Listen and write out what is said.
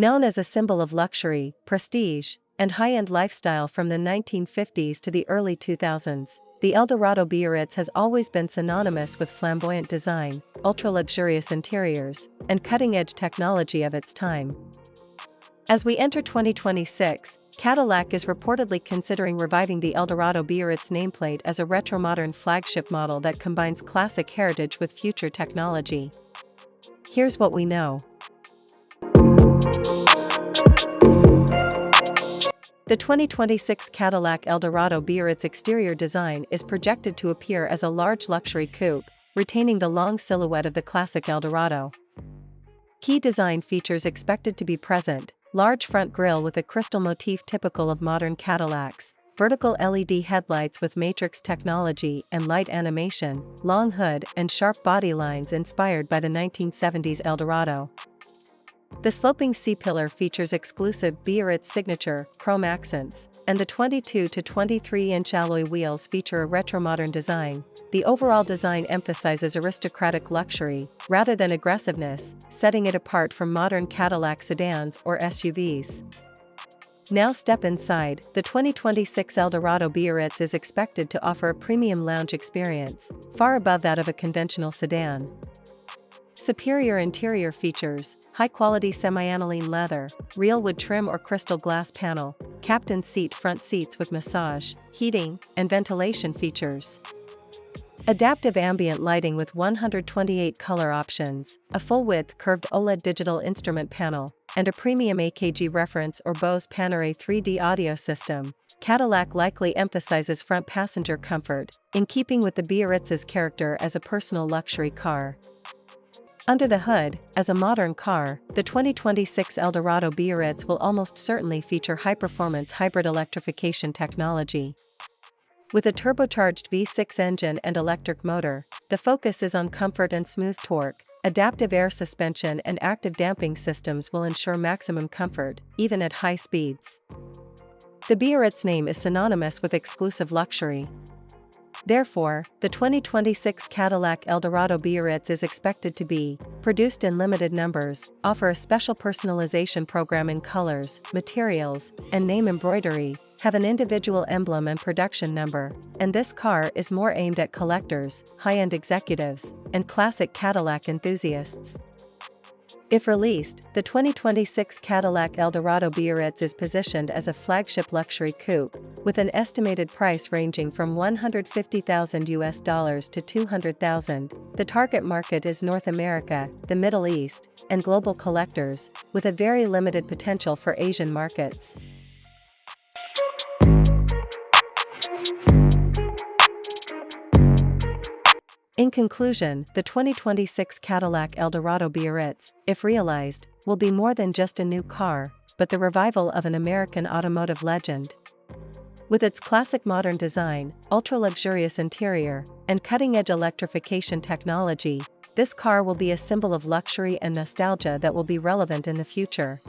Known as a symbol of luxury, prestige, and high-end lifestyle from the 1950s to the early 2000s, the Eldorado Biarritz has always been synonymous with flamboyant design, ultra-luxurious interiors, and cutting-edge technology of its time. As we enter 2026, Cadillac is reportedly considering reviving the Eldorado Biarritz nameplate as a retro-modern flagship model that combines classic heritage with future technology. Here's what we know. The 2026 Cadillac Eldorado Biarritz exterior design is projected to appear as a large luxury coupe, retaining the long silhouette of the classic Eldorado. Key design features expected to be present: large front grille with a crystal motif typical of modern Cadillacs, vertical LED headlights with matrix technology and light animation, long hood and sharp body lines inspired by the 1970s Eldorado. The sloping C-pillar features exclusive Biarritz signature chrome accents, and the 22 to 23-inch alloy wheels feature a retro-modern design. The overall design emphasizes aristocratic luxury, rather than aggressiveness, setting it apart from modern Cadillac sedans or SUVs. Now step inside. The 2026 Eldorado Biarritz is expected to offer a premium lounge experience, far above that of a conventional sedan. Superior interior features: high-quality semi-aniline leather, real wood trim or crystal glass panel, captain seat front seats with massage, heating, and ventilation features. Adaptive ambient lighting with 128 color options, a full-width curved OLED digital instrument panel, and a premium AKG reference or Bose Panare 3D audio system. Cadillac likely emphasizes front passenger comfort, in keeping with the Biarritz's character as a personal luxury car. Under the hood, as a modern car, the 2026 Eldorado Biarritz will almost certainly feature high-performance hybrid electrification technology. With a turbocharged V6 engine and electric motor, the focus is on comfort and smooth torque. Adaptive air suspension and active damping systems will ensure maximum comfort, even at high speeds. The Biarritz name is synonymous with exclusive luxury. Therefore, the 2026 Cadillac Eldorado Biarritz is expected to be produced in limited numbers, offer a special personalization program in colors, materials, and name embroidery, have an individual emblem and production number, and this car is more aimed at collectors, high-end executives, and classic Cadillac enthusiasts. If released, the 2026 Cadillac Eldorado Biarritz is positioned as a flagship luxury coupe, with an estimated price ranging from $150,000 to $200,000. The target market is North America, the Middle East, and global collectors, with a very limited potential for Asian markets. In conclusion, the 2026 Cadillac Eldorado Biarritz, if realized, will be more than just a new car, but the revival of an American automotive legend. With its classic modern design, ultra-luxurious interior, and cutting-edge electrification technology, this car will be a symbol of luxury and nostalgia that will be relevant in the future.